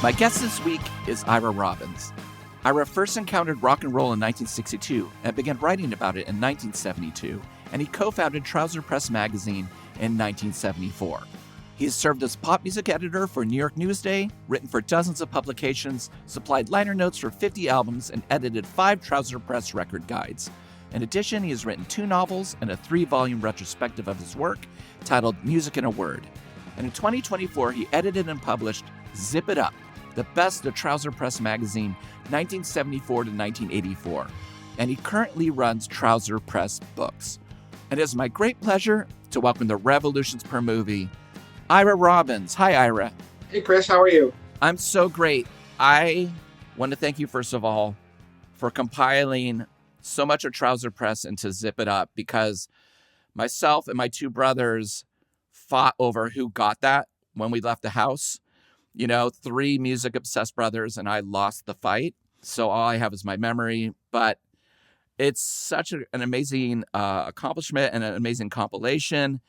My guest this week is Ira Robbins. Ira first encountered rock and roll in 1962 and began writing about it in 1972, and he co-founded Trouser Press magazine in 1974. He has served as pop music editor for New York Newsday, written for dozens of publications, supplied liner notes for 50 albums, and edited 5 Trouser Press record guides. In addition, he has written 2 novels and a 3-volume retrospective of his work titled Music in a Word. And in 2024, he edited and published Zip It Up, the best of Trouser Press magazine, 1974 to 1984. And he currently runs Trouser Press Books. And it is my great pleasure to welcome the Revolutions Per Movie, Ira Robbins. Hi, Ira. Hey, Chris, how are you? I'm so great. I want to thank you, first of all, for compiling so much of Trouser Press into Zip It Up, because myself and my 2 brothers fought over who got that when we left the house. 3 music-obsessed brothers, and I lost the fight. So all I have is my memory. But it's such an amazing accomplishment and an amazing compilation.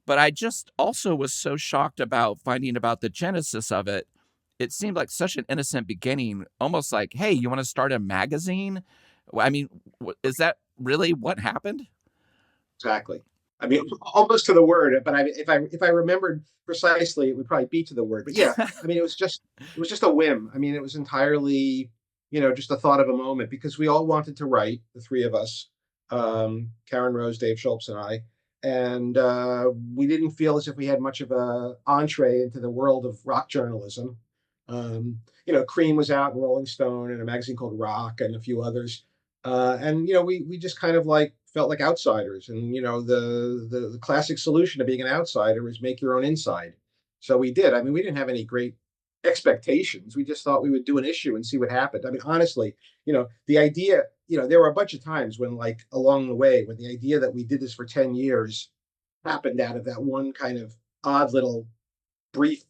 But I just also was so shocked about finding about the genesis of it. It seemed like such an innocent beginning, almost like, hey, you want to start a magazine? I mean, is that really what happened? Exactly. I mean, almost to the word, but if I remembered precisely, it would probably be to the word. But yeah, I mean, it was just a whim. I mean, it was entirely, just a thought of a moment, because we all wanted to write, the 3 of us, Karen Rose, Dave Schultz, and I, and we didn't feel as if we had much of a entree into the world of rock journalism. Cream was out, and Rolling Stone, and a magazine called Rock, and a few others. And we just kind of felt like outsiders, and the classic solution to being an outsider is make your own inside. So we did. I mean, we didn't have any great expectations. We just thought we would do an issue and see what happened. I mean, honestly, the idea, there were a bunch of times when, along the way, when the idea that we did this for 10 years happened out of that one kind of odd little brief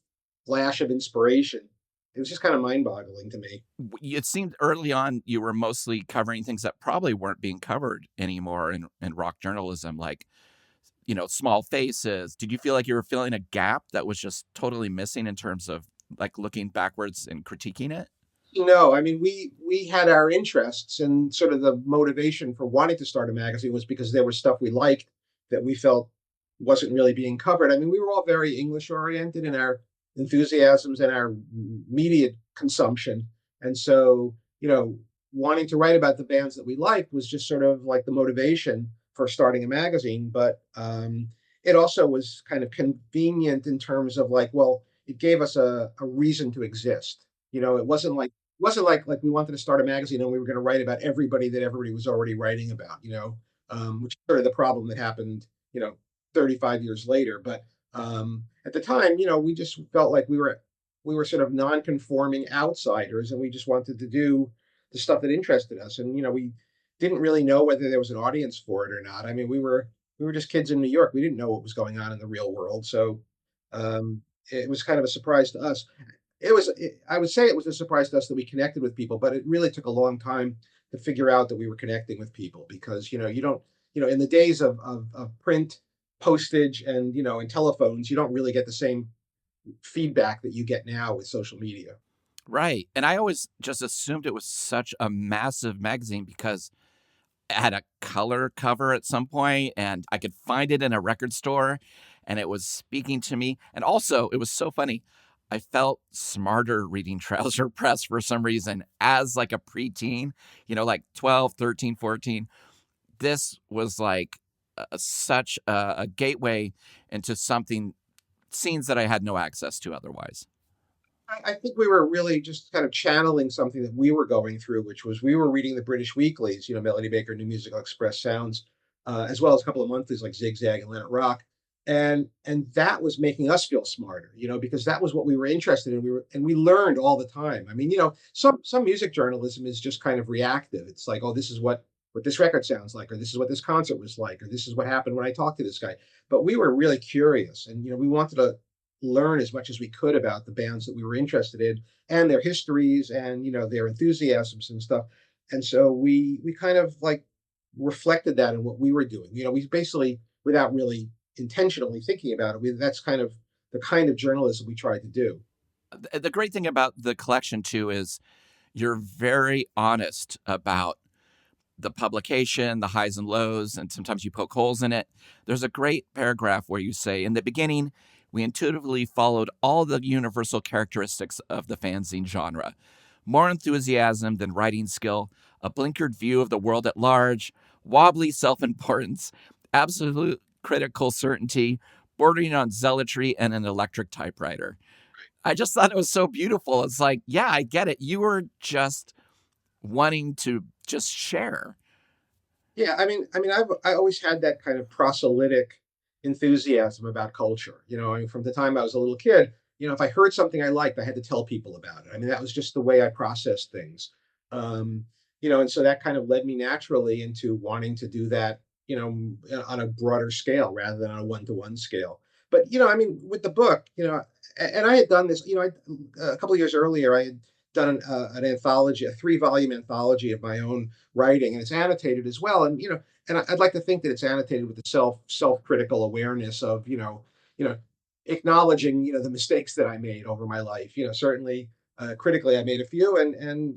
flash of inspiration. It was just kind of mind-boggling to me. It seemed early on you were mostly covering things that probably weren't being covered anymore in rock journalism, like, small faces. Did you feel like you were filling a gap that was just totally missing in terms of looking backwards and critiquing it? No, I mean, we had our interests, and sort of the motivation for wanting to start a magazine was because there was stuff we liked that we felt wasn't really being covered. I mean, we were all very English oriented in our enthusiasms and our media consumption. And so, wanting to write about the bands that we liked was just sort of like the motivation for starting a magazine. But it also was kind of convenient in terms of it gave us a reason to exist. It wasn't like we wanted to start a magazine and we were going to write about everybody that everybody was already writing about, which is sort of the problem that happened, 35 years later. But at the time, we just felt like we were sort of non-conforming outsiders, and we just wanted to do the stuff that interested us. And we didn't really know whether there was an audience for it or not. I mean, we were just kids in New York. We didn't know what was going on in the real world, so it was kind of a surprise to us. I would say it was a surprise to us that we connected with people, but it really took a long time to figure out that we were connecting with people, because you don't, in the days of print, postage, and and telephones, you don't really get the same feedback that you get now with social media. Right. And I always just assumed it was such a massive magazine because it had a color cover at some point, and I could find it in a record store, and it was speaking to me. And also, it was so funny. I felt smarter reading Trouser Press for some reason as a preteen, 12, 13, 14. This was such a gateway into scenes that I had no access to otherwise. I think we were really just kind of channeling something that we were going through, which was we were reading the British weeklies, Melody Maker, New Musical Express, Sounds, as well as a couple of monthlies like Zigzag and Let It Rock. And that was making us feel smarter, because that was what we were interested in. We learned all the time. I mean, some music journalism is just kind of reactive. It's like, oh, this is what this record sounds like, or this is what this concert was like, or this is what happened when I talked to this guy. But we were really curious, and we wanted to learn as much as we could about the bands that we were interested in, and their histories, and their enthusiasms and stuff. And so we kind of reflected that in what we were doing. We basically, without really intentionally thinking about it, that's kind of the kind of journalism we tried to do. The great thing about the collection too is you're very honest about the publication, the highs and lows, and sometimes you poke holes in it. There's a great paragraph where you say, in the beginning, we intuitively followed all the universal characteristics of the fanzine genre. More enthusiasm than writing skill, a blinkered view of the world at large, wobbly self-importance, absolute critical certainty, bordering on zealotry and an electric typewriter. I just thought it was so beautiful. It's like, yeah, I get it. You were just wanting to just share. Yeah, I always had that kind of proselytic enthusiasm about culture. I mean, from the time I was a little kid, if I heard something I liked, I had to tell people about it. I mean, that was just the way I processed things. Um, and so that kind of led me naturally into wanting to do that, on a broader scale rather than on a one-to-one scale. But I mean, with the book, and I had done this, a couple of years earlier, I had done an anthology, a 3-volume anthology of my own writing, and it's annotated as well. And I'd like to think that it's annotated with the self-critical awareness of acknowledging the mistakes that I made over my life. Certainly critically, I made a few, and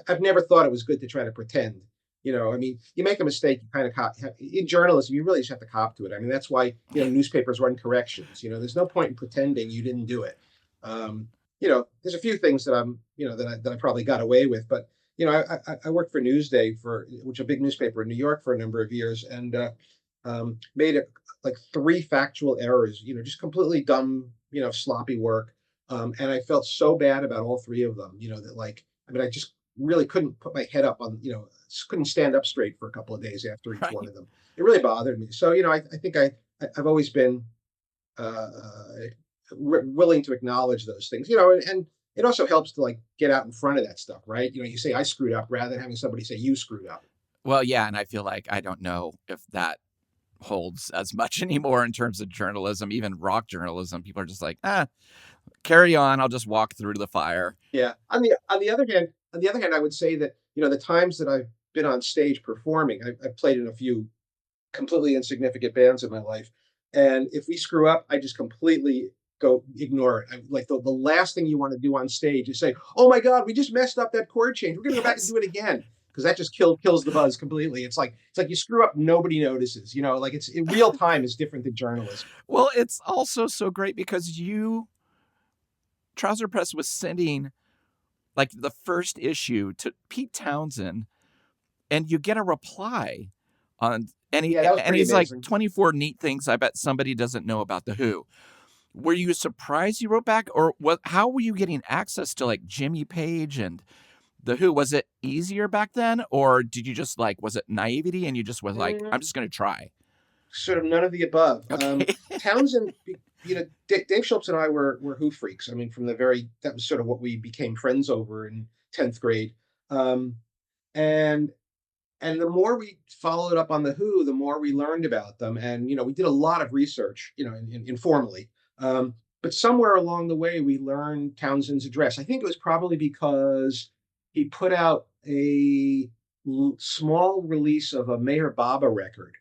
I've never thought it was good to try to pretend. I mean, you make a mistake, you kind of in journalism, you really just have to cop to it. I mean, that's why newspapers run corrections. There's no point in pretending you didn't do it. There's a few things that that I probably got away with, but I worked for Newsday, which is a big newspaper in New York, for a number of years, and made it like 3 factual errors, just completely dumb, sloppy work. And I felt so bad about all 3 of them, that I just really couldn't put my head up on, just couldn't stand up straight for a couple of days after each one Right. of them. It really bothered me. So, I think I've always been uh, willing to acknowledge those things, and it also helps to get out in front of that stuff, right? You say I screwed up rather than having somebody say you screwed up. Well, yeah, and I feel like I don't know if that holds as much anymore in terms of journalism, even rock journalism. People are just like, carry on. I'll just walk through the fire. Yeah. On the other hand, I would say that the times that I've been on stage performing, I've played in a few completely insignificant bands in my life, and if we screw up, I just completely go ignore it. Like the last thing you want to do on stage is say, "Oh my God, we just messed up that chord change. We're going to go back and Yes. do it again." Because that just kills the buzz completely. It's like you screw up, nobody notices. Like it's in real time is different than journalism. Well, it's also so great because Trouser Press was sending like the first issue to Pete Townshend, and you get a reply on, Yeah, that was and pretty he's like, amazing. 24 neat things I bet somebody doesn't know about the Who. Were you surprised you wrote back, or how were you getting access to like Jimmy Page and the Who? Was it easier back then, or did you just was it naivety and you just was like, Mm, I'm just going to try? Sort of none of the above. Okay. Townsend, Dave Schultz and I were Who freaks. I mean, that was sort of what we became friends over in 10th grade. Um, and and the more we followed up on the Who, the more we learned about them. And we did a lot of research, informally. But somewhere along the way, we learned Townsend's address. I think it was probably because he put out a small release of a Mayor Baba record,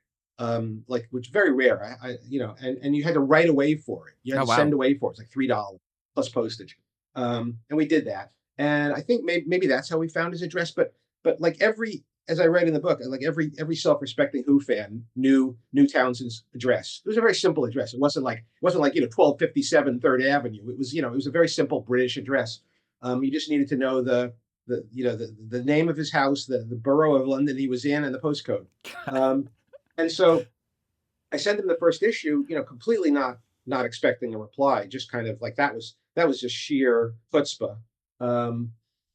which is very rare. And you had to write away for it. You had Oh to wow. send away for it. It's like $3 plus postage. And we did that. And I think maybe that's how we found his address. But like as I write in the book, like every self-respecting Who fan knew Townsend's address. It was a very simple address. It wasn't like 1257 Third Avenue. It was a very simple British address. You just needed to know the name of his house, the borough of London he was in, and the postcode. Um, and so I sent him the first issue, completely not expecting a reply, just kind of like that was just sheer chutzpah. Um,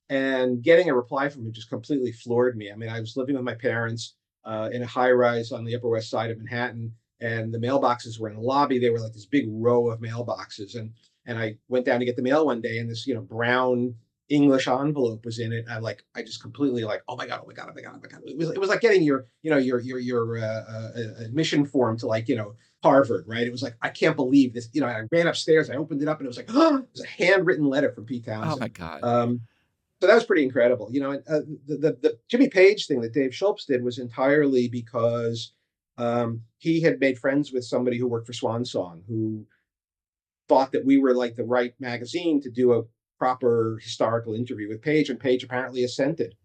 and getting a reply from him just completely floored me. I mean, I was living with my parents in a high rise on the Upper West Side of Manhattan, and the mailboxes were in the lobby. They were like this big row of mailboxes, and I went down to get the mail one day, and this brown English envelope was in it. I just completely oh my God, oh my God, oh my God, oh my God. It was like getting your admission form to Harvard, right? It was like, I can't believe this. I ran upstairs, I opened it up, and it was like, oh, it was a handwritten letter from Pete Oh my Townsend. god. So that was pretty incredible. The Jimmy Page thing that Dave Schultz did was entirely because he had made friends with somebody who worked for Swan Song, who thought that we were like the right magazine to do a proper historical interview with Page, and Page apparently assented.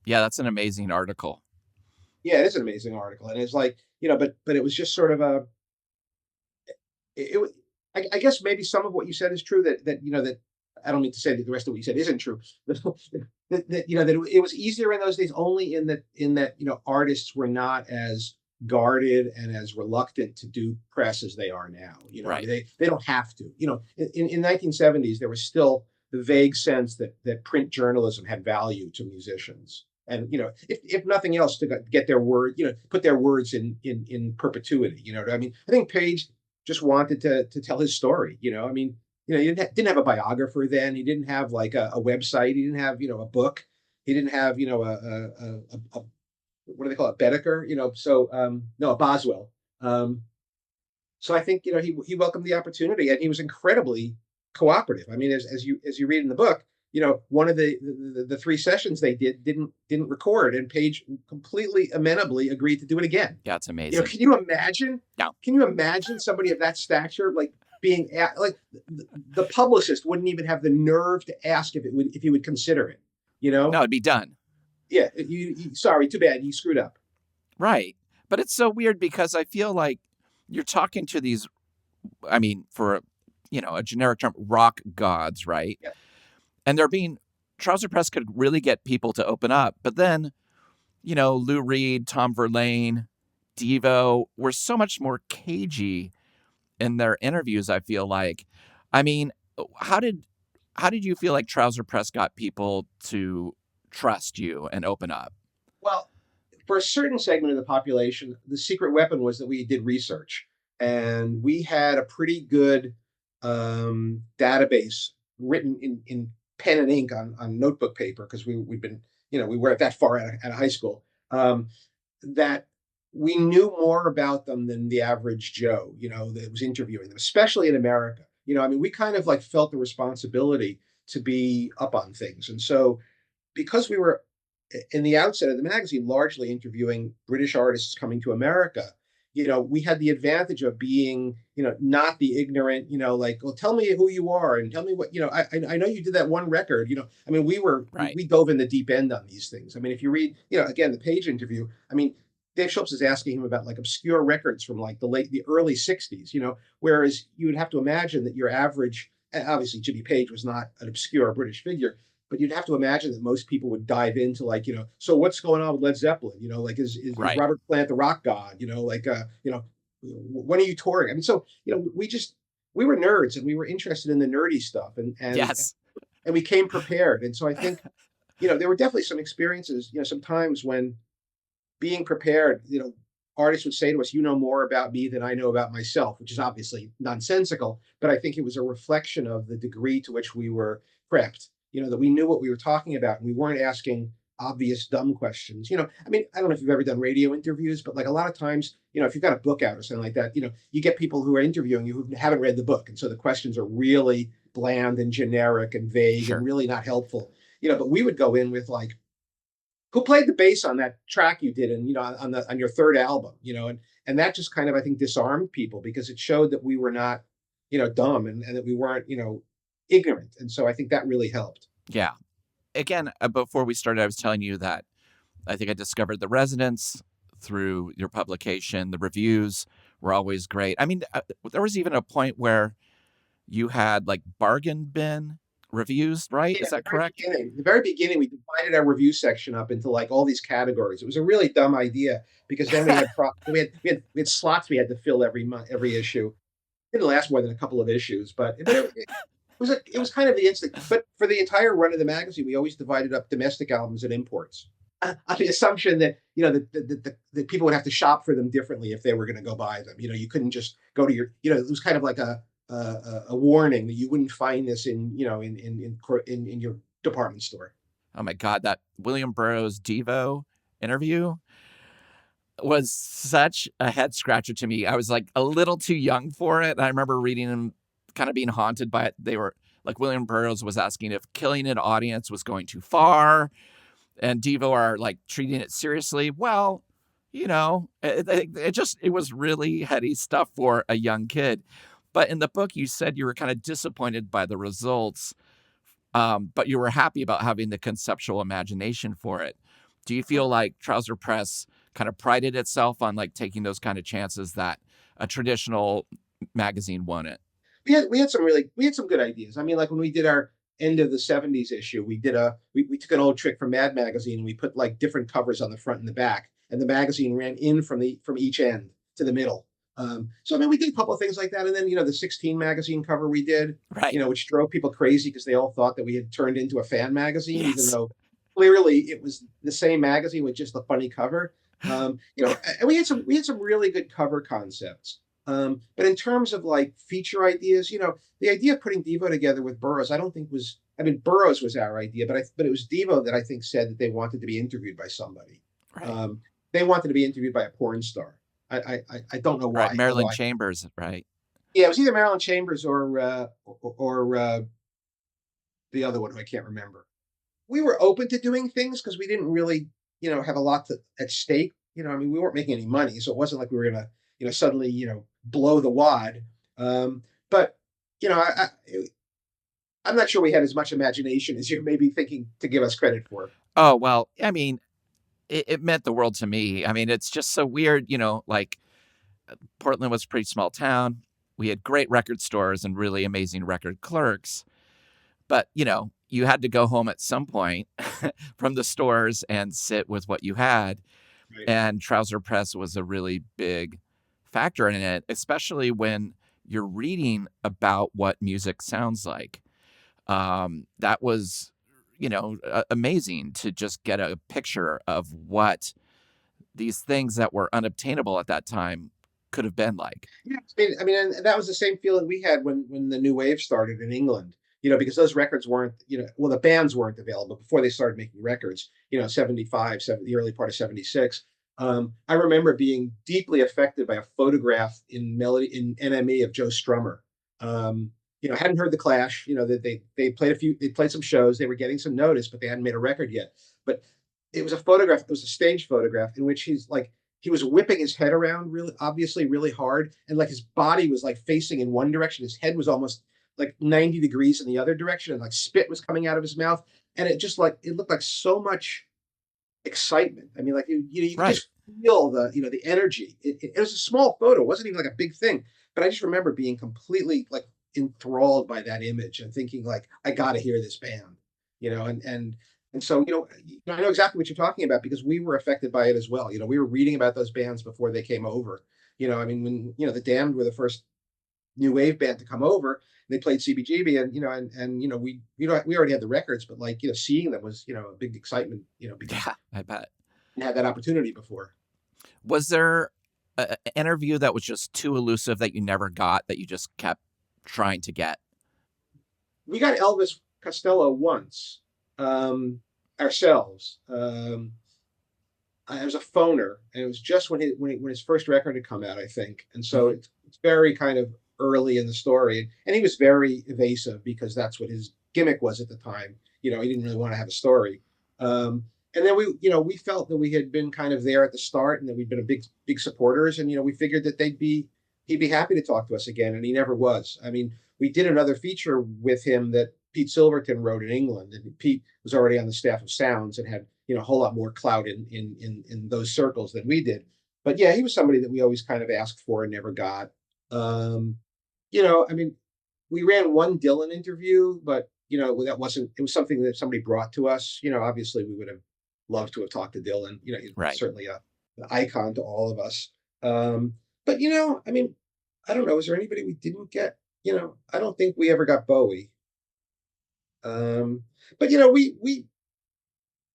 Yeah, that's an amazing article. Yeah, it is an amazing article, and it's like, but it was just sort of a it. I guess maybe some of what you said is true. That I don't mean to say that the rest of what you said isn't true. That it was easier in those days, only in that artists were not as guarded and as reluctant to do press as they are now. I Right. mean, they don't have to. In 1970s there was still the vague sense that print journalism had value to musicians, and if nothing else, to get their word, put their words in perpetuity. I mean, I think Page just wanted to tell his story. I mean, he didn't have a biographer then. He didn't have like a website. He didn't have a book. He didn't have a what do they call it, Bedecker? No, a Boswell. So I think he welcomed the opportunity, and he was incredibly cooperative. I mean, as you read in the book, one of the three sessions they didn't record, and Page completely amenably agreed to do it again. Yeah, it's amazing. Can you imagine? Yeah. Can you imagine somebody of that stature like being like the publicist wouldn't even have the nerve to ask if he would consider it? No, it'd be done. Yeah. Sorry, too bad, you screwed up. Right. But it's so weird because I feel like you're talking to these, I mean, for a generic term, rock gods, right? Yeah. And Trouser Press could really get people to open up. But then, Lou Reed, Tom Verlaine, Devo were so much more cagey in their interviews, I feel like. I mean, how did you feel like Trouser Press got people to trust you and open up? Well, for a certain segment of the population, the secret weapon was that we did research, and we had a pretty good database written in pen and ink on notebook paper, because we'd been, we weren't that far out of high school, that we knew more about them than the average Joe, that was interviewing them, especially in America. I mean, we kind of like felt the responsibility to be up on things. And so, because we were in the outset of the magazine largely interviewing British artists coming to America, we had the advantage of being, not the ignorant, like, well, tell me who you are and tell me what, I know you did that one record, I mean, Right. we dove in the deep end on these things. I mean, if you read, again, the Page interview, I mean, Dave Schultz is asking him about like obscure records from like the early 60s, whereas you would have to imagine that your average, obviously Jimmy Page was not an obscure British figure, but you'd have to imagine that most people would dive into like, so what's going on with Led Zeppelin? Like, is Right. Robert Plant the rock god? When are you touring? I mean, so, we were nerds, and we were interested in the nerdy stuff, and Yes. and we came prepared. And so I think, there were definitely some experiences, some times when being prepared, artists would say to us, you know more about me than I know about myself, which is obviously nonsensical, but I think it was a reflection of the degree to which we were prepped, that we knew what we were talking about, and we weren't asking obvious dumb questions. I mean, I don't know if you've ever done radio interviews, but like a lot of times, if you've got a book out or something like that, you get people who are interviewing you who haven't read the book. And so the questions are really bland and generic and vague, Sure. and really not helpful. But we would go in with like, who played the bass on that track you did, and on your third album, and that just kind of, I think, disarmed people, because it showed that we were not, dumb, and that we weren't, ignorant. And so I think that really helped. Yeah. Again, before we started, I was telling you that I think I discovered The Residents through your publication. The reviews were always great. I mean, there was even a point where you had like bargain bin reviews, right? Yeah, Is that correct? The very beginning, we divided our review section up into like all these categories. It was a really dumb idea, because then we had slots we had to fill every month, every issue. It didn't last more than a couple of issues, but it was kind of the instinct. But for the entire run of the magazine, we always divided up domestic albums and imports, on the assumption that that people would have to shop for them differently if they were going to go buy them. You couldn't just go to your. It was kind of like a warning that you wouldn't find this in your department store. Oh my God, that William Burroughs Devo interview was such a head scratcher to me. I was like a little too young for it. I remember reading them, kind of being haunted by it. They were like, William Burroughs was asking if killing an audience was going too far, and Devo are like treating it seriously. Well, it was really heady stuff for a young kid. But in the book, you said you were kind of disappointed by the results, but you were happy about having the conceptual imagination for it. Do you feel like Trouser Press kind of prided itself on like taking those kind of chances that a traditional magazine wouldn't? We had some good ideas. I mean, like when we did our end of the '70s issue, we took an old trick from Mad Magazine and we put like different covers on the front and the back, and the magazine ran in from each end to the middle. So I mean, we did a couple of things like that, and then the 16 magazine cover we did, Right. which drove people crazy because they all thought that we had turned into a fan magazine, even Yes. though clearly it was the same magazine with just a funny cover. And we had some really good cover concepts. But in terms of like feature ideas, the idea of putting Devo together with Burroughs, I don't think was. I mean, Burroughs was our idea, but it was Devo that I think said that they wanted to be interviewed by somebody. Right. Um, they wanted to be interviewed by a porn star. I don't know Right. why. Marilyn Chambers. Right. Yeah, it was either Marilyn Chambers or the other one who I can't remember. We were open to doing things because we didn't really, have a lot at stake. I mean, we weren't making any money, so it wasn't like we were gonna, suddenly, blow the wad. But I'm not sure we had as much imagination as you're maybe thinking to give us credit for. Oh, well, I mean, it meant the world to me. I mean, it's just so weird, like Portland was a pretty small town. We had great record stores and really amazing record clerks. But, you had to go home at some point from the stores and sit with what you had. Right. And Trouser Press was a really big factor in it, especially when you're reading about what music sounds like. That was, amazing to just get a picture of what these things that were unobtainable at that time could have been like. Yeah, and that was the same feeling we had when the new wave started in England. Because those records weren't, well, the bands weren't available before they started making records. 75, the early part of '76. I remember being deeply affected by a photograph in NME of Joe Strummer. I hadn't heard the Clash. That they played some shows, they were getting some notice, but they hadn't made a record yet. But it was a photograph. It was a stage photograph in which he was whipping his head around really obviously really hard, and like his body was like facing in one direction, his head was almost like 90 degrees in the other direction, and like spit was coming out of his mouth, and it looked like so much excitement. I mean, like you could Right. just feel the energy. It was a small photo, it wasn't even like a big thing, but I just remember being completely like enthralled by that image and thinking like, I got to hear this band, and so I know exactly what you're talking about because we were affected by it as well. We were reading about those bands before they came over. I mean, when the Damned were the first new wave band to come over. They played CBGB, and we already had the records, but like seeing them was a big excitement, because Yeah, I bet. we had that opportunity before. Was there an interview that was just too elusive that you never got that you just kept trying to get? We got Elvis Costello once, ourselves. I was a phoner, and it was just when his first record had come out, I think, and so Hmm. it's very kind of early in the story, and he was very evasive because that's what his gimmick was at the time. He didn't really want to have a story. And then we felt that we had been kind of there at the start, and that we'd been a big supporters, and we figured that he'd be happy to talk to us again, and he never was. I mean, we did another feature with him that Pete Silverton wrote in England, and Pete was already on the staff of Sounds and had a whole lot more clout in those circles than we did. But yeah, he was somebody that we always kind of asked for and never got. Um, I mean, we ran one Dylan interview, but that wasn't. It was something that somebody brought to us. Obviously, we would have loved to have talked to Dylan. He's Right. certainly an icon to all of us. But I mean, I don't know. Is there anybody we didn't get? I don't think we ever got Bowie. Um, but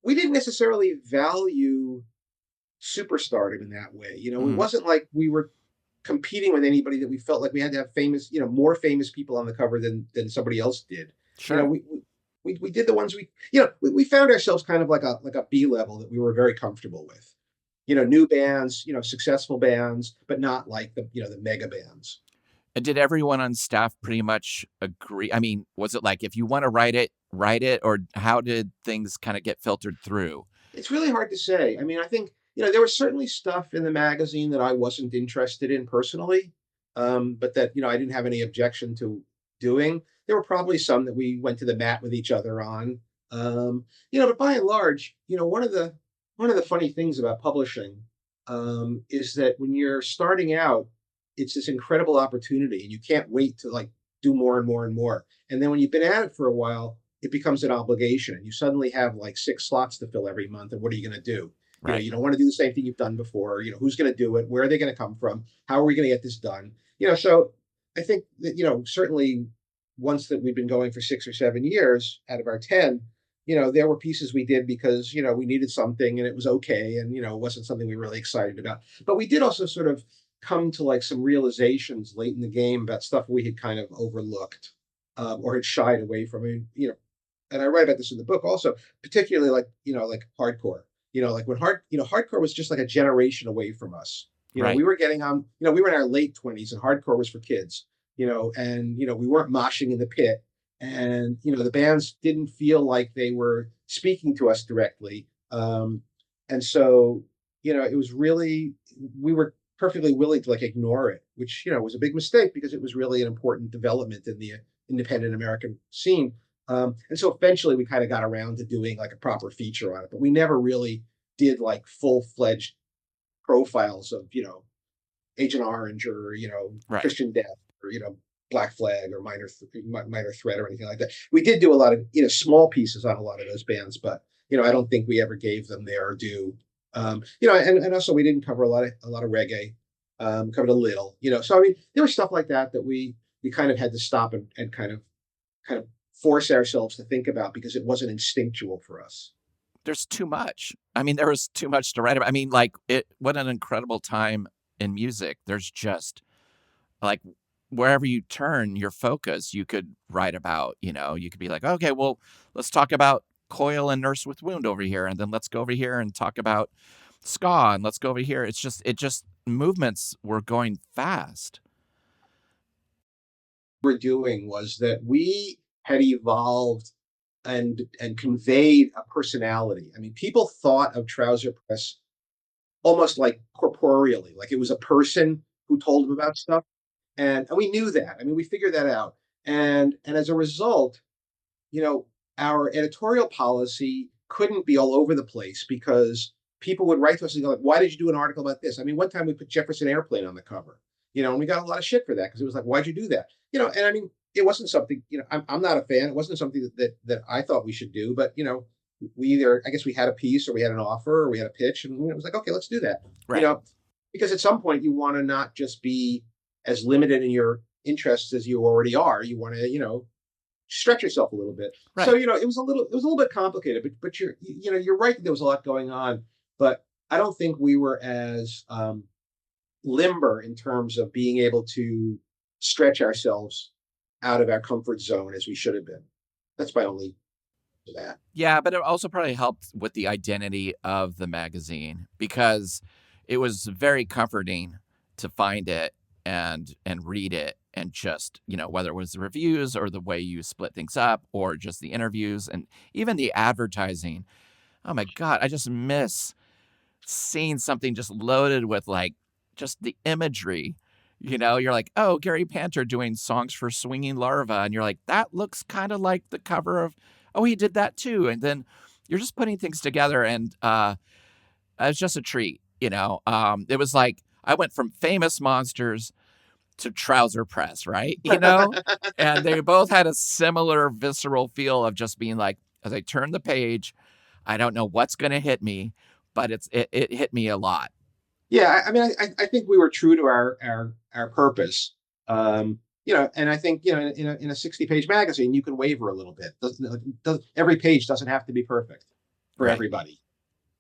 we didn't necessarily value superstardom in that way. It Mm, wasn't like we were competing with anybody that we felt like we had to have famous, more famous people on the cover than somebody else did. You know, sure. we did the ones we found ourselves kind of like a B level that we were very comfortable with. New bands, successful bands, but not like the mega bands. And did everyone on staff pretty much agree? I mean, was it like if you want to write it, or how did things kind of get filtered through? It's really hard to say. I mean, I think there was certainly stuff in the magazine that I wasn't interested in personally. but that, I didn't have any objection to doing. There were probably some that we went to the mat with each other on. But by and large, one of the funny things about publishing is that when you're starting out, it's this incredible opportunity, and you can't wait to like do more and more and more. And then when you've been at it for a while, it becomes an obligation, and you suddenly have like 6 slots to fill every month. And what are you going to do? Right. You don't want to do the same thing you've done before. Who's going to do it? Where are they going to come from? How are we going to get this done? So I think that, certainly once that we've been going for 6 or 7 years out of our 10, there were pieces we did because, we needed something and it was okay. And, it wasn't something we were really excited about. But we did also sort of come to like some realizations late in the game about stuff we had kind of overlooked or had shied away from. And I write about this in the book also, particularly like hardcore. Like when hardcore was just like a generation away from us. Right. We were getting on, we were in our late 20s and hardcore was for kids, and, we weren't moshing in the pit. And, the bands didn't feel like they were speaking to us directly. And so, it was really, we were perfectly willing to like ignore it, which, was a big mistake because it was really an important development in the independent American scene. And so eventually we kind of got around to doing like a proper feature on it, but we never really did like full-fledged profiles of, Agent Orange or, Right. Christian Death or, Black Flag or Minor Threat or anything like that. We did do a lot of, small pieces on a lot of those bands, but, I don't think we ever gave them their due. And also we didn't cover a lot of reggae, covered a little, so I mean, there was stuff like that that we kind of had to stop and kind of force ourselves to think about because it wasn't instinctual for us. There's too much. I mean, there was too much to write about. I mean, like what an incredible time in music. There's just like wherever you turn your focus, you could write about, you could be like, okay, well, let's talk about Coil and Nurse with Wound over here. And then let's go over here and talk about ska and let's go over here. It just movements were going fast. We're doing was that we had evolved and conveyed a personality. I mean, people thought of Trouser Press almost like corporeally, like it was a person who told them about stuff. And we knew that. I mean, we figured that out. And as a result, you know, our editorial policy couldn't be all over the place because people would write to us and go, like, why did you do an article about this? I mean, one time we put Jefferson Airplane on the cover, and we got a lot of shit for that because it was like, why'd you do that? And I mean, it wasn't something, I'm not a fan. It wasn't something that I thought we should do, but, we either, I guess we had a piece or we had an offer or we had a pitch and it was like, okay, let's do that, Right. because at some point you want to not just be as limited in your interests as you already are. You want to, stretch yourself a little bit. So, Right. it was a little bit complicated, but you're right that there was a lot going on, but I don't think we were as limber in terms of being able to stretch ourselves out of our comfort zone as we should have been. That's my only to that. Yeah, but it also probably helped with the identity of the magazine because it was very comforting to find it and read it and just, whether it was the reviews or the way you split things up or just the interviews and even the advertising. Oh my God, I just miss seeing something just loaded with like just the imagery. You're like, oh, Gary Panter doing songs for Swinging Larva. And you're like, that looks kind of like the cover of, oh, he did that too. And then you're just putting things together. And it was just a treat. It was like I went from Famous Monsters to Trouser Press, right? And they both had a similar visceral feel of just being like, as I turn the page, I don't know what's going to hit me, but it hit me a lot. Yeah, I mean, I think we were true to our purpose. And I think in a 60-page magazine, you can waver a little bit. Every page doesn't have to be perfect for Right. everybody.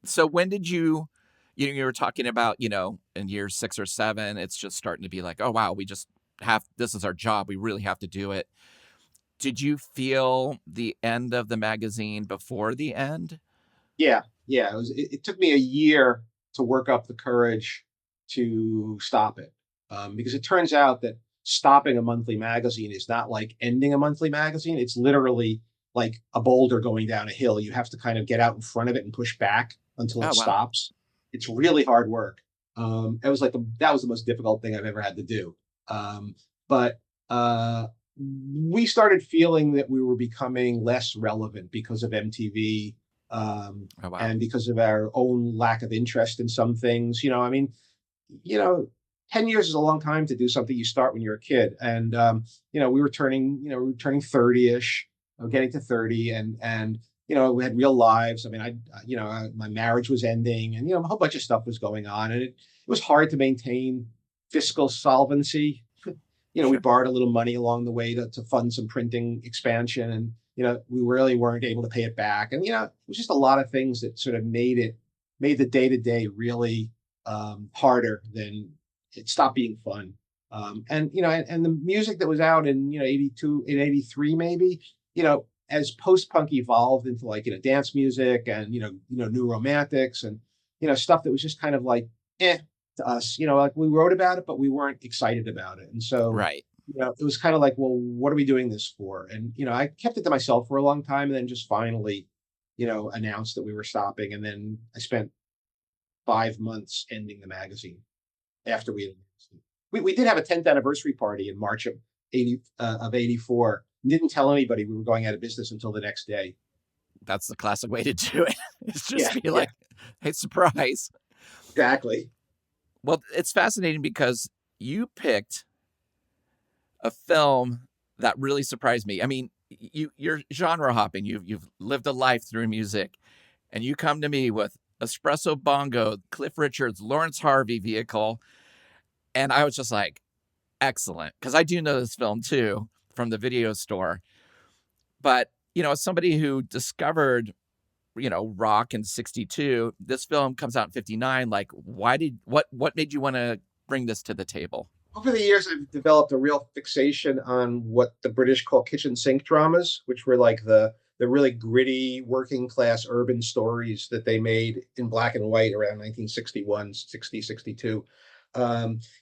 So when did you were talking about, in year 6 or 7, it's just starting to be like, oh, wow, we just this is our job. We really have to do it. Did you feel the end of the magazine before the end? Yeah, yeah. It took me a year to work up the courage to stop it, because it turns out that stopping a monthly magazine is not like ending a monthly magazine. It's literally like a boulder going down a hill. You have to kind of get out in front of it and push back until Oh, it wow. stops. It's really hard work. That was the most difficult thing I've ever had to do. But we started feeling that we were becoming less relevant because of MTV, Oh, wow. and because of our own lack of interest in some things. I mean, you know, 10 years is a long time to do something you start when you're a kid. And, we were turning 30-ish, getting to 30, and, we had real lives. I mean, my marriage was ending, and, a whole bunch of stuff was going on. And it was hard to maintain fiscal solvency. We Sure. borrowed a little money along the way to fund some printing expansion. And, we really weren't able to pay it back. And, it was just a lot of things that sort of made the day to day really harder than it stopped being fun. And the music that was out in 82 in 83 maybe, as post punk evolved into like dance music and new romantics and stuff that was just kind of like to us, like we wrote about it but we weren't excited about it. And so Right. it was kind of like, well, what are we doing this for? And I kept it to myself for a long time, and then just finally announced that we were stopping. And then I spent 5 months ending the magazine after we had announced it. We did have a 10th anniversary party in March of 84. Didn't tell anybody we were going out of business until the next day. That's the classic way to do it. It's just Yeah, be yeah, like, hey, surprise. exactly. Well, it's fascinating because you picked a film that really surprised me. I mean, you're genre hopping. You've lived a life through music, and you come to me with Espresso Bongo, Cliff Richard's Laurence Harvey vehicle, and I was just like, excellent, because I do know this film too from the video store. But as somebody who discovered rock in 62, this film comes out in 59. Like, what made you want to bring this to the table? Over the years, I've developed a real fixation on what the British call kitchen sink dramas, which were like the really gritty working class urban stories that they made in black and white around 1961, 60, 62.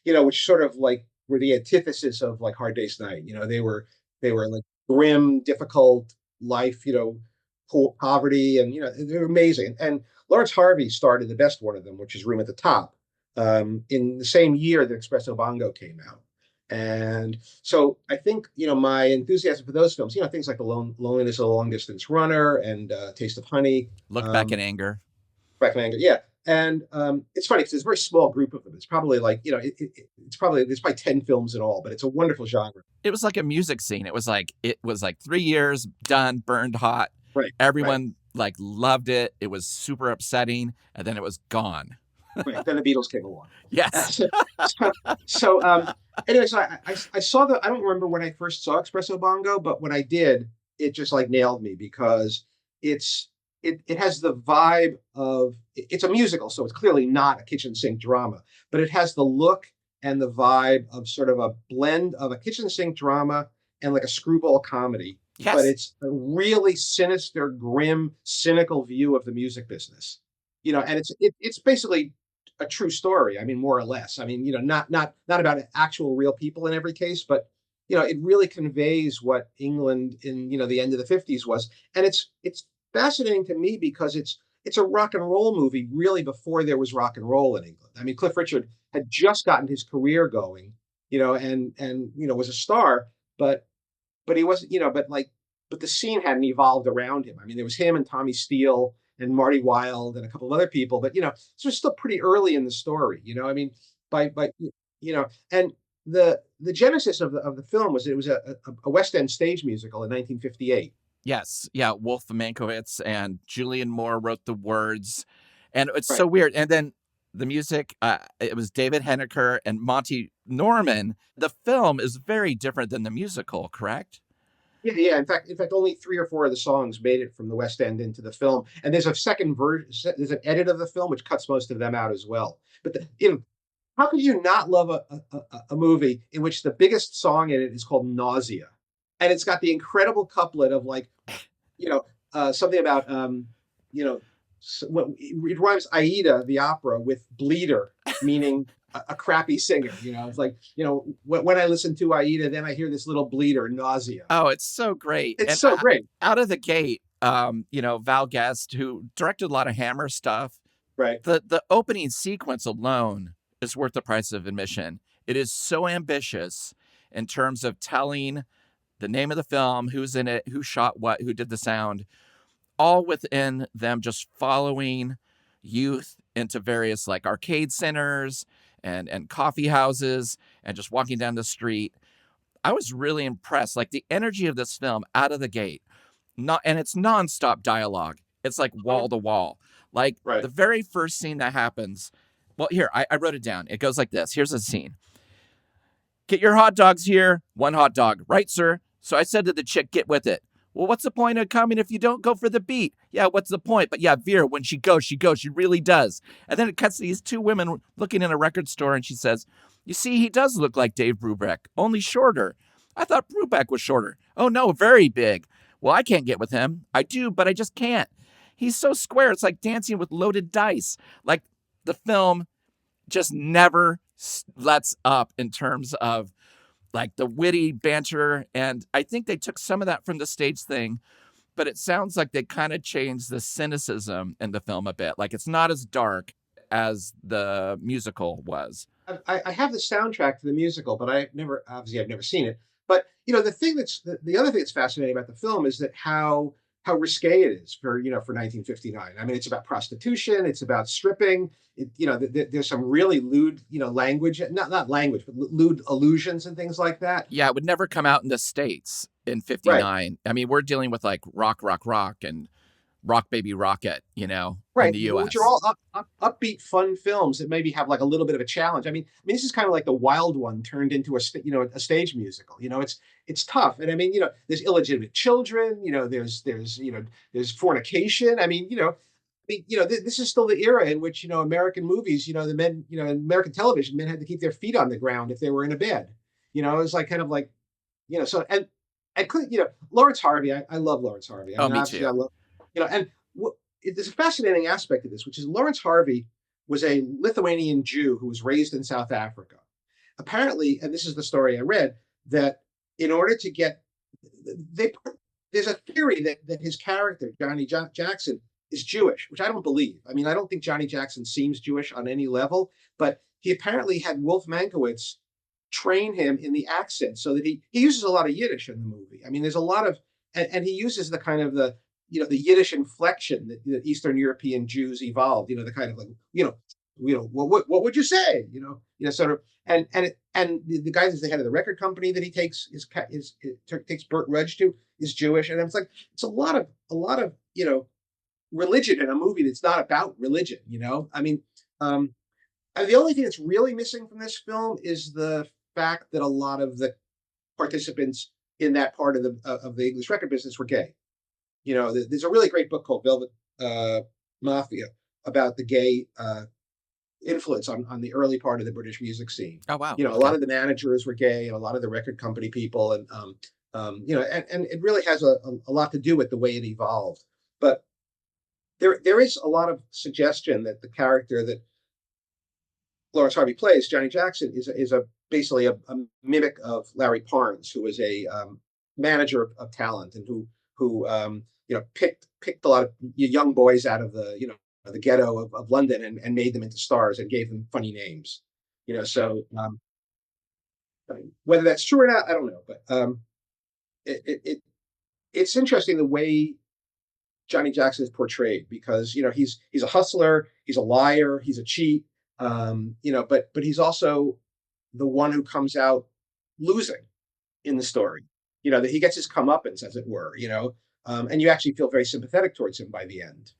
Which sort of like were the antithesis of like Hard Day's Night. They were like grim, difficult life, poor poverty, and they were amazing. And Laurence Harvey started the best one of them, which is Room at the Top, in the same year that Expresso Bongo came out. And so I think, my enthusiasm for those films, things like Loneliness of the Long Distance Runner and Taste of Honey, Look Back in Anger. Back in Anger, yeah. And it's funny because it's a very small group of them. It's probably like, it's probably, there's probably 10 films in all, but it's a wonderful genre. It was like a music scene. It was like 3 years done, burned hot. Right, right, Everyone like loved it. It was super upsetting, and then it was gone. right. Then the Beatles came along. Yes. So anyway, so I saw I don't remember when I first saw Expresso Bongo, but when I did, it just like nailed me because it has the vibe of, it's a musical, so it's clearly not a kitchen sink drama, but it has the look and the vibe of sort of a blend of a kitchen sink drama and like a screwball comedy. But Yes. it's a really sinister, grim, cynical view of the music business. And it's basically a true story. I mean, more or less. I mean, not about actual real people in every case, but it really conveys what England in the end of the 50s was. And it's fascinating to me because it's a rock and roll movie really before there was rock and roll in England. I mean, Cliff Richard had just gotten his career going, and was a star, but he wasn't, but the scene hadn't evolved around him. I mean, there was him and Tommy Steele and Marty Wilde and a couple of other people, but this was still pretty early in the story. I mean, by and the genesis of the film was it was a West End stage musical in 1958. Yes. Yeah. Wolf Mankiewicz and Julian Moore wrote the words. And it's Right. so weird. And then the music, it was David Henniker and Monty Norman. The film is very different than the musical, correct? Yeah, yeah. In fact, only 3 or 4 of the songs made it from the West End into the film, and there's a second version. There's an edit of the film which cuts most of them out as well. But how could you not love a movie in which the biggest song in it is called Nausea, and it's got the incredible couplet of like, something about it rhymes Aida the opera with bleeder, meaning a crappy singer. It's like when I listen to Aida, then I hear this little bleeder, Nausea. Oh, it's so great. It's And so great. out of the gate, Val Guest, who directed a lot of Hammer stuff, Right. the opening sequence alone is worth the price of admission. It is so ambitious in terms of telling the name of the film, who's in it, who shot what, who did the sound, all within them just following youth into various like arcade centers and coffee houses and just walking down the street. I was really impressed. Like the energy of this film out of the gate, and it's nonstop dialogue. It's like Mhm. wall to wall. Like Right. the very first scene that happens. Well, here, I wrote it down. It goes like this. Here's a scene. Get your hot dogs here. One hot dog. Right, sir? So I said to the chick, get with it. Well, what's the point of coming if you don't go for the beat? Yeah, what's the point? But yeah, Vera, when she goes, she goes. She really does. And then it cuts to these two women looking in a record store, and she says, you see, he does look like Dave Brubeck, only shorter. I thought Brubeck was shorter. Oh, no, very big. Well, I can't get with him. I do, but I just can't. He's so square. It's like dancing with loaded dice. Like the film just never lets up in terms of like the witty banter. And I think they took some of that from the stage thing, but it sounds like they kind of changed the cynicism in the film a bit. Like it's not as dark as the musical was. I have the soundtrack to the musical, but I've never seen it. But the thing the other thing that's fascinating about the film is that how risque it is for 1959. I mean, it's about prostitution, it's about stripping. There's some really lewd language, not language, but lewd allusions and things like that. Yeah, it would never come out in the States in Right. 59. I mean, we're dealing with like rock, rock, rock and rock, baby, rocket, in Right, the which are US. all upbeat, fun films that maybe have like a little bit of a challenge. I mean, this is kind of like the Wild One turned into a stage musical. It's tough, and I mean, there's illegitimate children. There's fornication. This is still the era in which American movies, the men, in American television, men had to keep their feet on the ground if they were in a bed. It was like kind of like so and Laurence Harvey. I love Lawrence Harvey. I Oh, mean, me obviously, I too. love and there's a fascinating aspect of this, which is Lawrence Harvey was a Lithuanian Jew who was raised in South Africa. Apparently, and this is the story I read, that in order to get, they, there's a theory that his character, Johnny Jackson, is Jewish, which I don't believe. I mean, I don't think Johnny Jackson seems Jewish on any level, but he apparently had Wolf Mankiewicz train him in the accent so that he uses a lot of Yiddish in the movie. I mean, there's a lot of, and he uses the kind of the Yiddish inflection that Eastern European Jews evolved. The kind of like what would you say? Sort of, and the guy that's the head of the record company that he takes takes Burt Rudge to is Jewish, and it's like it's a lot of religion in a movie that's not about religion. I mean, the only thing that's really missing from this film is the fact that a lot of the participants in that part of the English record business were gay. There's a really great book called Velvet Mafia about the gay influence on the early part of the British music scene. Oh, wow. A Okay. lot of the managers were gay, and a lot of the record company people, and it really has a lot to do with the way it evolved. But there is a lot of suggestion that the character that Laurence Harvey plays, Johnny Jackson, is basically a mimic of Larry Parnes, who was a manager of talent and who picked a lot of young boys out of the ghetto of London and made them into stars and gave them funny names. So whether that's true or not, I don't know. But it's interesting the way Johnny Jackson is portrayed because he's a hustler, he's a liar, he's a cheat, but he's also the one who comes out losing in the story. That he gets his comeuppance, as it were. And you actually feel very sympathetic towards him by the end.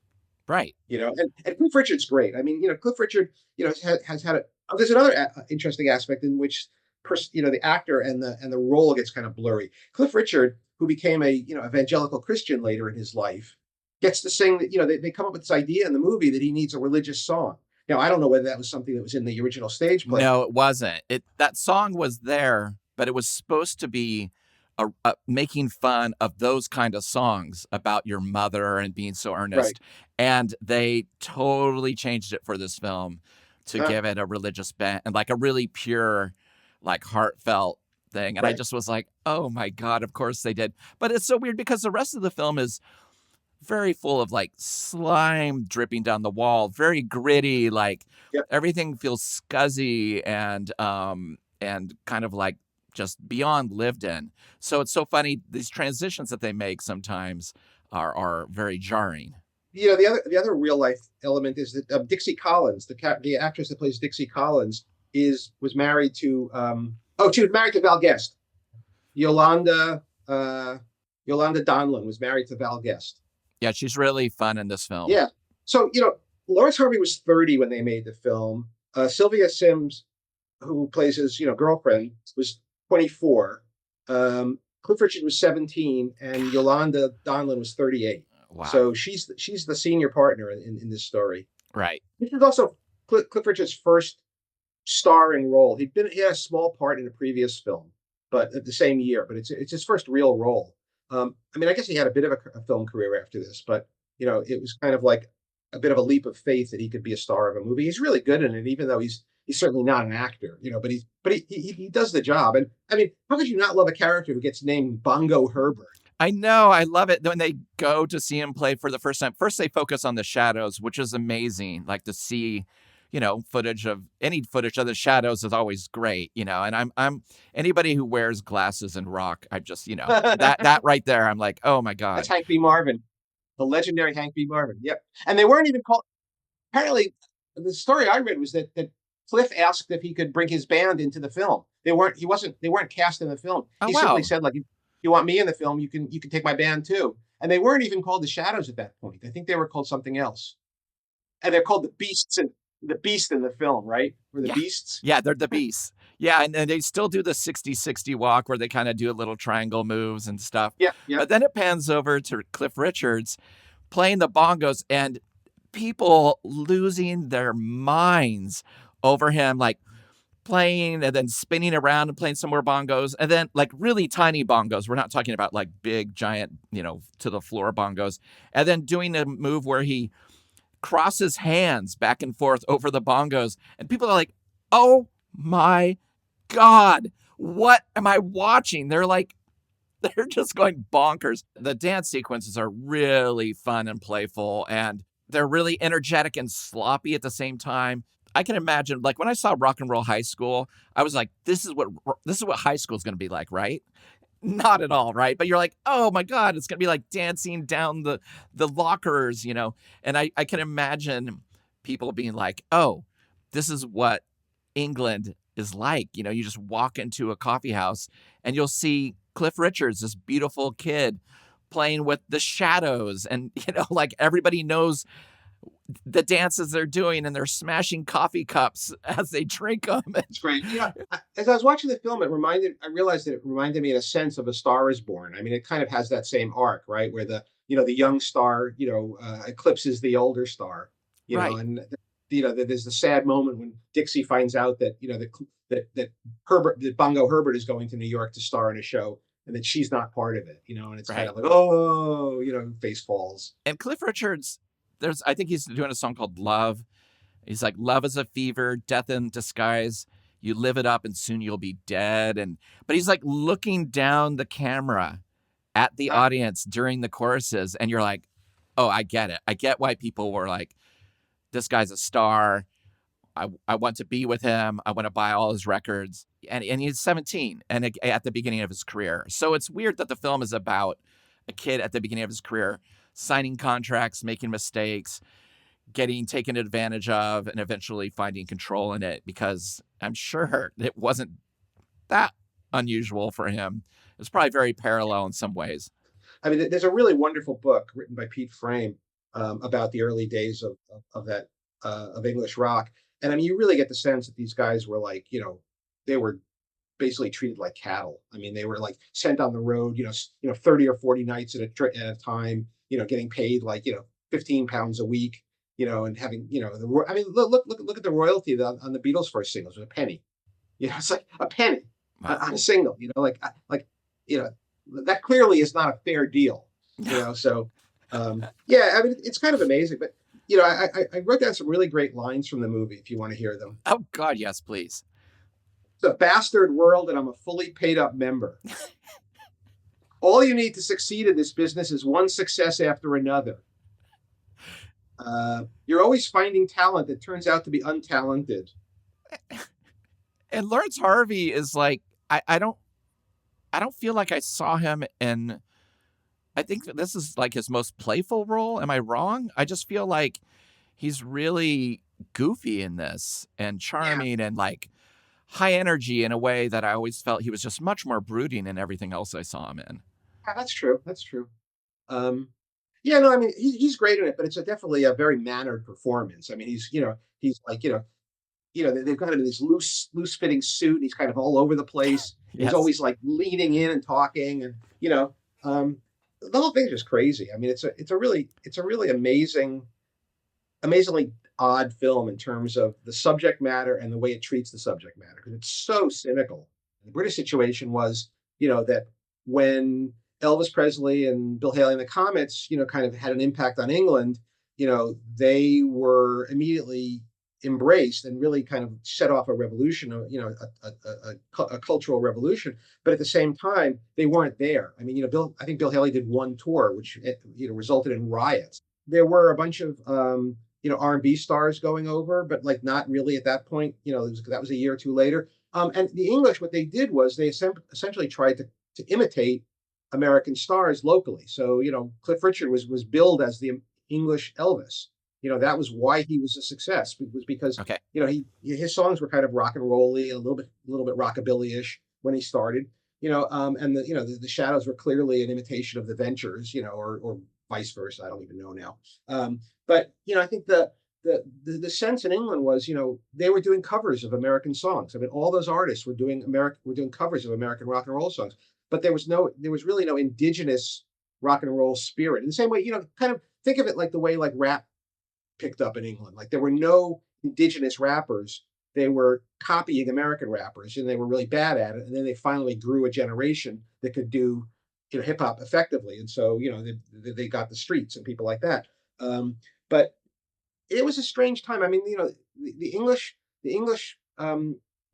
Right. And Cliff Richard's great. I mean, Cliff Richard, has had a. There's another interesting aspect in which, the actor and the role gets kind of blurry. Cliff Richard, who became a evangelical Christian later in his life, gets to sing that. They come up with this idea in the movie that he needs a religious song. Now, I don't know whether that was something that was in the original stage play. No, it wasn't. That song was there, but it was supposed to be making fun of those kind of songs about your mother and being so Right. earnest. And they totally changed it for this film to Uh, give it a religious bent and like a really pure, like heartfelt thing. And I right. just was like, oh my God, of course they did. But it's so weird because the rest of the film is very full of like slime dripping down the wall, very gritty, like Yep. everything feels scuzzy and and kind of like just beyond lived in. So it's so funny. These transitions that they make sometimes are very jarring. The other real life element is that Dixie Collins, the actress that plays Dixie Collins, was married to she was married to Val Guest. Yolanda uh, Yolanda Donlan was married to Val Guest. Yeah, she's really fun in this film. Yeah. So Laurence Harvey was 30 when they made the film. Sylvia Sims, who plays his girlfriend, was 24. Cliff Richard was 17, and Yolanda Donlan was 38. Wow. So she's the senior partner in this story. Right. This was also Cliff Richard's first starring role. He had a small part in a previous film, but the same year. But it's his first real role. I mean, I guess he had a bit of a film career after this, but it was kind of like a bit of a leap of faith that he could be a star of a movie. He's really good in it, even though he's certainly not an actor, but he does the job. And I mean, how could you not love a character who gets named Bongo Herbert? I know. I love it when they go to see him play for the first time. First, they focus on the shadows, which is amazing. Like to see, footage of the shadows is always great, and I'm anybody who wears glasses and rock. I just, that right there. I'm like, oh my God. That's Hank B. Marvin, the legendary Hank B. Marvin. Yep. And they weren't even called. Apparently, the story I read was that Cliff asked if he could bring his band into the film. They weren't cast in the film. Oh, He simply said, like, if you want me in the film, you can take my band too. And they weren't even called the Shadows at that point. I think they were called something else. And they're called the Beasts in the film, right? Or the Beasts. Yeah, they're the Beasts. Yeah, and they still do the 60-60 walk where they kind of do a little triangle moves and stuff. Yeah. But then it pans over to Cliff Richards playing the bongos and people losing their minds over him, like playing and then spinning around and playing some more bongos, and then like really tiny bongos. We're not talking about like big, giant, to the floor bongos. And then doing a move where he crosses hands back and forth over the bongos. And people are like, oh my God, what am I watching? They're just going bonkers. The dance sequences are really fun and playful, and they're really energetic and sloppy at the same time. I can imagine, like when I saw Rock and Roll High School, I was like, this is what high school is going to be like, right? Not at all, right? But you're like, oh my God, it's going to be like dancing down the lockers, And I can imagine people being like, oh, this is what England is like. You just walk into a coffee house and you'll see Cliff Richards, this beautiful kid, playing with the shadows. And, like everybody knows the dances they're doing, and they're smashing coffee cups as they drink them. It's great. Yeah. As I was watching the film, I realized that it reminded me in a sense of A Star Is Born. I mean, it kind of has that same arc, right? Where the young star, eclipses the older star, right. And there's the sad moment when Dixie finds out that, that Bongo Herbert is going to New York to star in a show, and that she's not part of it, and it's kind of like, oh, face falls. And Cliff Richards, I think he's doing a song called Love. He's like, love is a fever, death in disguise. You live it up and soon you'll be dead. But he's like looking down the camera at the audience during the choruses. And you're like, oh, I get it. I get why people were like, this guy's a star. I want to be with him. I want to buy all his records. And he's 17 and at the beginning of his career. So it's weird that the film is about a kid at the beginning of his career signing contracts, making mistakes, getting taken advantage of, and eventually finding control in it, because I'm sure it wasn't that unusual for him. It was probably very parallel in some ways. I mean, there's a really wonderful book written by Pete Frame about the early days of English rock. And I mean, you really get the sense that these guys were like, they were basically treated like cattle. I mean, they were like sent on the road, 30 or 40 nights at a time, getting paid like, 15 pounds a week, and having, I mean, look at the royalty on the Beatles' first singles, it was a penny. It's like a penny on a single, that clearly is not a fair deal, so, yeah, I mean, it's kind of amazing, but, I wrote down some really great lines from the movie if you want to hear them. Oh God, yes, please. It's a bastard world and I'm a fully paid up member. All you need to succeed in this business is one success after another. You're always finding talent that turns out to be untalented. And Laurence Harvey is like, I don't feel like I saw him in. I think that this is like his most playful role. Am I wrong? I just feel like he's really goofy in this and Yeah, charming and like high energy in a way that I always felt he was just much more brooding in everything else I saw him in. that's true. That's true. Um, yeah, no, I mean, he's great in it, but it's definitely a very mannered performance. I mean, he's like, they've got him in this loose fitting suit, and he's kind of all over the place. And he's Yes. always like leaning in and talking, and um, the whole thing's just crazy. I mean, it's a really amazingly odd film in terms of the subject matter and the way it treats the subject matter because it's so cynical. The British situation was, that when Elvis Presley and Bill Haley and the Comets, kind of had an impact on England, they were immediately embraced and really kind of set off a revolution, a cultural revolution. But at the same time, they weren't there. I mean, I think Bill Haley did one tour, which resulted in riots. There were a bunch of R&B stars going over, but like not really at that point. That was a year or two later. And the English, what they did was they essentially tried to imitate American stars locally. So Cliff Richard was billed as the English Elvis. That was why he was a success. It was because Okay. his songs were kind of rock and rolly, a little bit rockabilly-ish when he started. And the Shadows were clearly an imitation of the Ventures, or vice versa. I don't even know now. But I think the sense in England was, they were doing covers of American songs. I mean, all those artists were doing covers of American rock and roll songs, but there was really no indigenous rock and roll spirit. In the same way, kind of think of it like the way like rap picked up in England. Like there were no indigenous rappers. They were copying American rappers, and they were really bad at it. And then they finally grew a generation that could do hip hop effectively. And so they got the streets and people like that. But it was a strange time. I mean, the English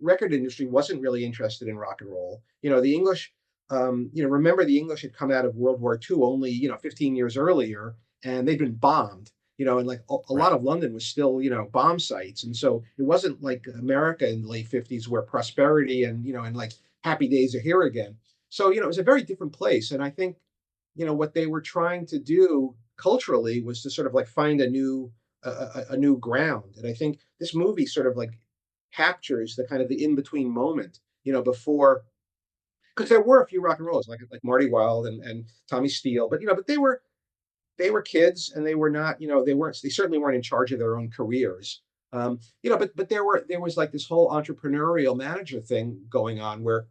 record industry wasn't really interested in rock and roll. The English, remember the English had come out of World War II only 15 years earlier, and they'd been bombed. And like a lot Right. of London was still bomb sites, and so it wasn't like America in the late 50s where prosperity and like happy days are here again. So it was a very different place, and I think what they were trying to do culturally was to sort of like find a new ground. And I think this movie sort of like captures the kind of the in between moment, before, because there were a few rock and rollers like Marty Wilde and Tommy Steele, but they were kids, and they were not, they certainly weren't in charge of their own careers. But there was like this whole entrepreneurial manager thing going on where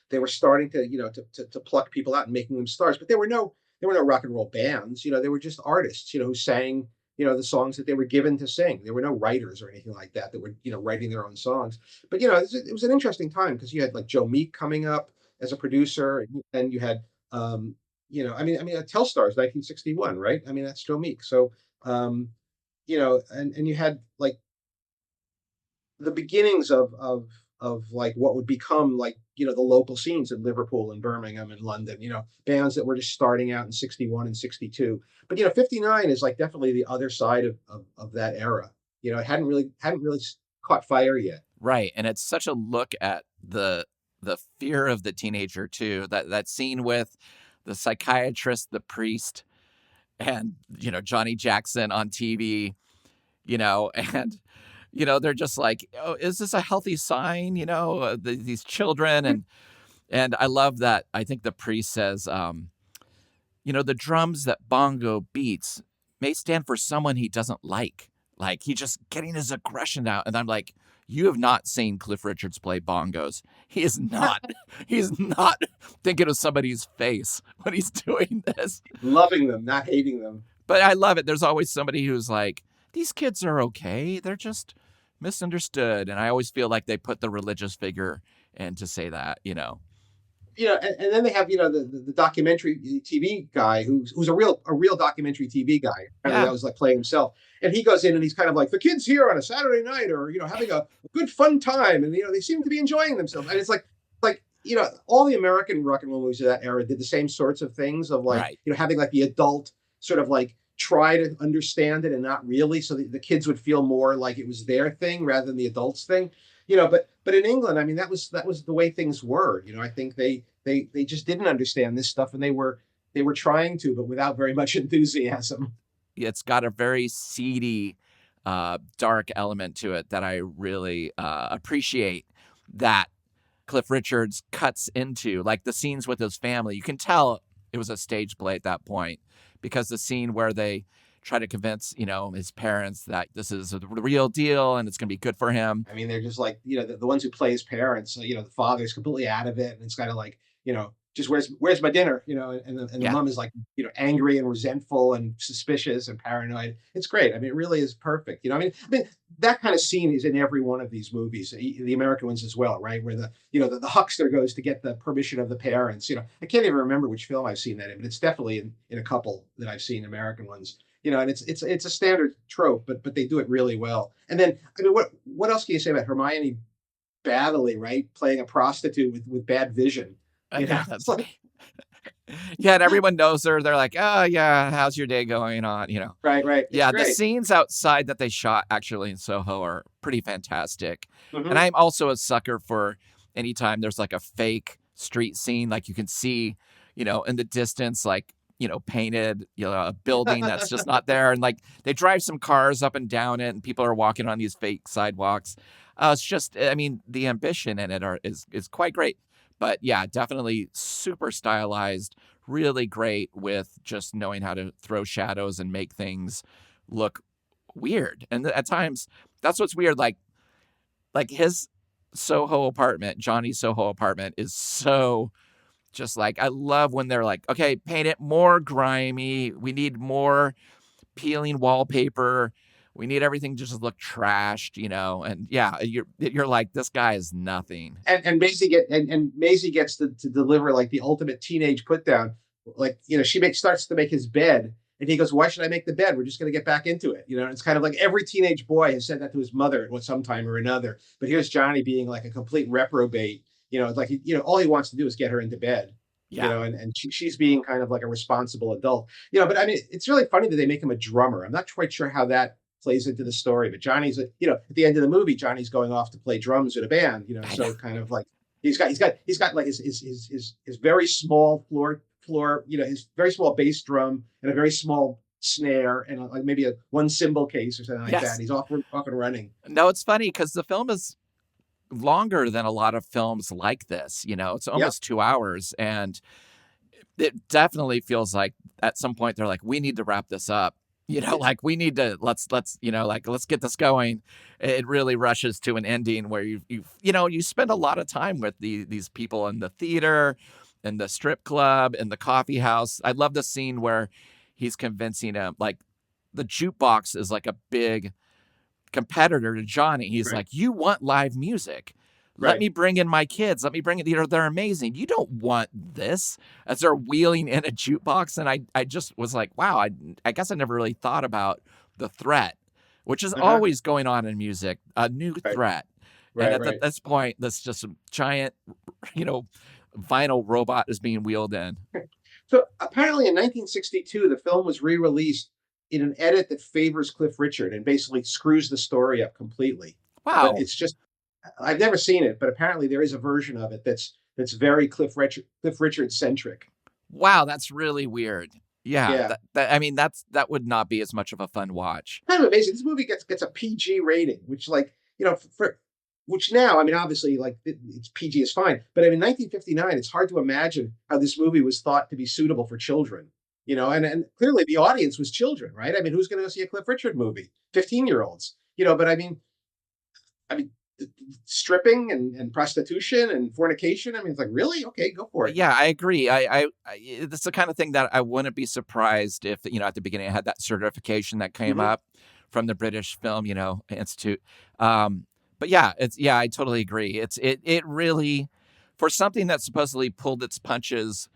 they were starting to to pluck people out and making them stars. But there were no rock and roll bands. They were just artists, who sang the songs that they were given to sing. There were no writers or anything like that were writing their own songs. But it was an interesting time because you had like Joe Meek coming up as a producer, and you had Telstar's 1961, right? I mean, that's Joe Meek. So and you had like the beginnings of like what would become like the local scenes in Liverpool and Birmingham and London, bands that were just starting out in 61 and 62. But 59 is like definitely the other side of that era. It hadn't really caught fire yet. Right. And it's such a look at the fear of the teenager too. That scene with the psychiatrist, the priest, and Johnny Jackson on TV, and they're just like, oh, is this a healthy sign? These children, and I love that. I think the priest says, the drums that Bongo beats may stand for someone he doesn't like. Like he's just getting his aggression out. And I'm like, you have not seen Cliff Richards play bongos. He is not. He's not thinking of somebody's face when he's doing this. Loving them, not hating them. But I love it. There's always somebody who's like, these kids are okay. They're just misunderstood. And I always feel like they put the religious figure in to say that. And then they have the documentary TV guy who's a real documentary TV guy, kind of Yeah. that was like playing himself, and he goes in and he's kind of like the kids here on a Saturday night are having a good fun time, and they seem to be enjoying themselves, and it's like all the American rock and roll movies of that era did the same sorts of things of like Right. having like the adult sort of like try to understand it and not really, so the kids would feel more like it was their thing rather than the adults thing. But in England, I mean, that was the way things were. I think they just didn't understand this stuff, and they were trying to, but without very much enthusiasm. It's got a very seedy, dark element to it that I really appreciate that Cliff Richards cuts into, like the scenes with his family. You can tell it was a stage play at that point, because the scene where they try to convince, his parents that this is the real deal and it's going to be good for him. I mean, they're just like, the ones who play his parents. The father's completely out of it, and it's kind of like, just where's my dinner, and the Yeah. mom is like, angry and resentful and suspicious and paranoid. It's great. I mean, it really is perfect. I mean, that kind of scene is in every one of these movies, the American ones as well, right? Where the huckster goes to get the permission of the parents. I can't even remember which film I've seen that in, but it's definitely in a couple that I've seen, American ones. And it's a standard trope, but they do it really well. And then, I mean, what else can you say about Hermione Baddeley, right? Playing a prostitute with bad vision. Yeah, It's that's like, yeah, and everyone knows her. They're like, oh yeah, how's your day going on? right, right. It's Yeah, the great. scenes outside that they shot actually in Soho are pretty fantastic. And Hmm. I'm also a sucker for anytime there's like a fake street scene, like you can see, in the distance, like, painted, a building that's just not there. And like they drive some cars up and down it and people are walking on these fake sidewalks. It's just, I mean, the ambition in it is quite great. But yeah, definitely super stylized, really great with just knowing how to throw shadows and make things look weird. And at times, that's what's weird. Like his Soho apartment, Johnny's Soho apartment, is so just like, I love when they're like, okay, paint it more grimy. We need more peeling wallpaper. We need everything just to look trashed, And yeah, you're like, this guy is nothing. And Maisie gets to deliver like the ultimate teenage put down. Like, starts to make his bed, and he goes, "Why should I make the bed? We're just going to get back into it." It's kind of like every teenage boy has said that to his mother at some time or another. But here's Johnny being like a complete reprobate. Like all he wants to do is get her into bed. Yeah. And she's being kind of like a responsible adult. But I mean, it's really funny that they make him a drummer. I'm not quite sure how that plays into the story, but Johnny's, at the end of the movie, Johnny's going off to play drums with a band. I know. So kind of like he's got like his very small floor, his very small bass drum and a very small snare and like maybe a one cymbal case or something like that. Yes. He's off and running. No, it's funny because the film is longer than a lot of films like this. It's Yep. almost 2 hours, and it definitely feels like at some point they're like, we need to wrap this up. Like we need to let's like let's get this going. It really rushes to an ending where you spend a lot of time with these people in the theater, in the strip club, in the coffee house. I love the scene where he's convincing him, like the jukebox is like a big competitor to Johnny. He's Right. like, you want live music. Let Right. me bring in my kids. Let me bring it. They're amazing. You don't want this, as they're wheeling in a jukebox. And I just was like, wow, I guess I never really thought about the threat, which is Uh-huh. always going on in music, a new Right. threat. And Right. Right. this point, this just a giant, you know, vinyl robot is being wheeled in. So apparently in 1962, the film was re-released in an edit that favors Cliff Richard and basically screws the story up completely. But Wow. it's just I've never seen it, but apparently there is a version of it that's very Cliff Richard centric. Wow. That's really weird. Yeah. Yeah, I mean, that would not be as much of a fun watch. kind of amazing. This movie gets a PG rating, which like for which now, I mean, obviously, like it's PG is fine, but I mean, 1959, it's hard to imagine how this movie was thought to be suitable for children. And clearly the audience was children, right? I mean, who's going to go see a Cliff Richard movie? 15-year-olds, but I mean, stripping and prostitution and fornication. I mean, it's like, really? Okay, go for it. Yeah, I agree. It's the kind of thing that I wouldn't be surprised if, at the beginning I had that certification that came Hmm. up from the British Film, Institute. But yeah, I totally agree. It really, for something that supposedly pulled its punches,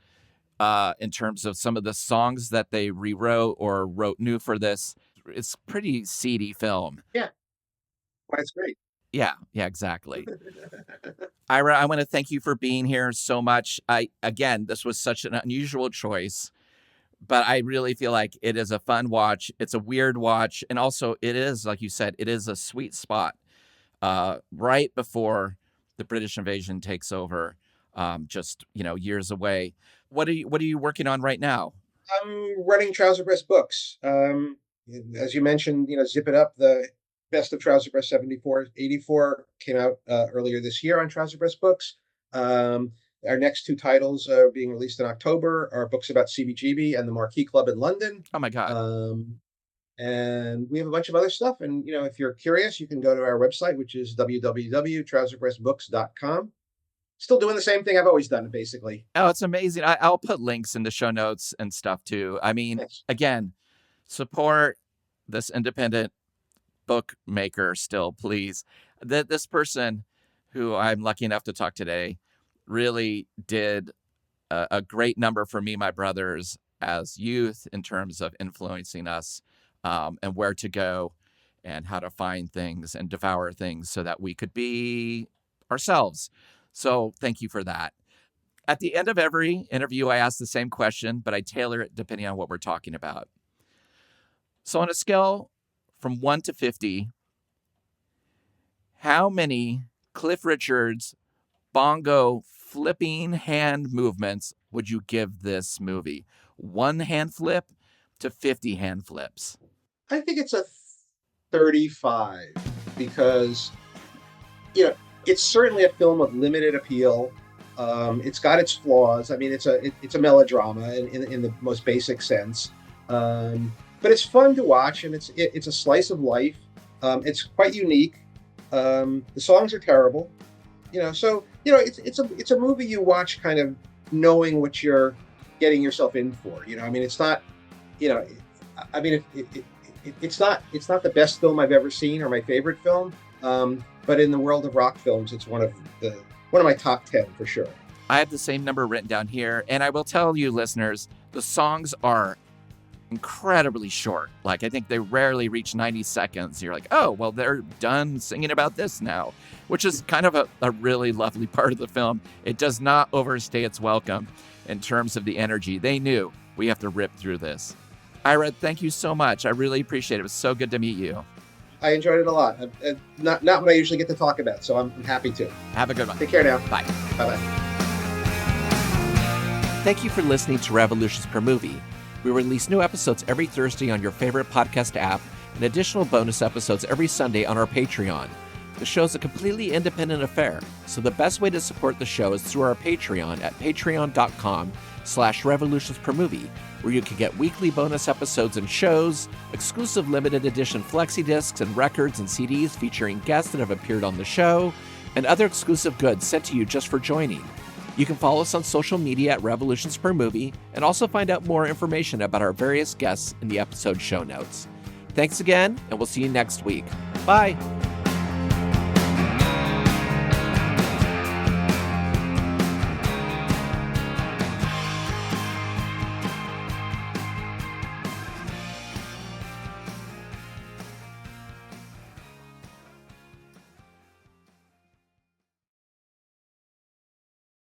in terms of some of the songs that they rewrote or wrote new for this, it's pretty seedy film. Yeah, well, that's great. Yeah, exactly. Ira, I want to thank you for being here so much. Again, this was such an unusual choice, but I really feel like it is a fun watch. It's a weird watch, and also it is, like you said, it is a sweet spot right before the British invasion takes over, just years away. What are you working on right now? I'm running Trouser Press Books. As you mentioned, Zip It Up, the best of Trouser Press 74, 84 came out earlier this year on Trouser Press Books. Our next two titles are being released in October are books about CBGB and the Marquee Club in London. Oh my God. And we have a bunch of other stuff. And, if you're curious, you can go to our website, which is www.trouserpressbooks.com. Still doing the same thing I've always done, basically. Oh, it's amazing. I'll put links in the show notes and stuff too. I mean, Thanks. again, support this independent bookmaker still, please. This person who I'm lucky enough to talk today really did a great number for me, my brothers, as youth in terms of influencing us and where to go and how to find things and devour things so that we could be ourselves. So thank you for that. At the end of every interview, I ask the same question, but I tailor it depending on what we're talking about. So on a scale from 1 to 50, how many Cliff Richard's bongo flipping hand movements would you give this movie? 1 hand flip to 50 hand flips? I think it's a 35 because, it's certainly a film of limited appeal. It's got its flaws. I mean, it's a melodrama in the most basic sense. But it's fun to watch, and it's a slice of life. It's quite unique. The songs are terrible, So it's a movie you watch kind of knowing what you're getting yourself in for. I mean, it's not, I mean, it's not the best film I've ever seen or my favorite film. But in the world of rock films, it's one of my top 10 for sure. I have the same number written down here, and I will tell you, listeners, the songs are incredibly short. Like, I think they rarely reach 90 seconds. You're like, oh, well, they're done singing about this now, which is kind of a really lovely part of the film. It does not overstay its welcome in terms of the energy. They knew we have to rip through this. Ira, thank you so much. I really appreciate it. It was so good to meet you. I enjoyed it a lot. Not what I usually get to talk about, so I'm happy to. Have a good one. Take care now. Bye. Bye-bye. Thank you for listening to Revolutions Per Movie. We release new episodes every Thursday on your favorite podcast app and additional bonus episodes every Sunday on our Patreon. The show is a completely independent affair, so the best way to support the show is through our Patreon at patreon.com/revolutionspermovie, where you can get weekly bonus episodes and shows, exclusive limited edition flexi discs and records and CDs featuring guests that have appeared on the show, and other exclusive goods sent to you just for joining. You can follow us on social media at Revolutions Per Movie and also find out more information about our various guests in the episode show notes. Thanks again, and we'll see you next week. Bye.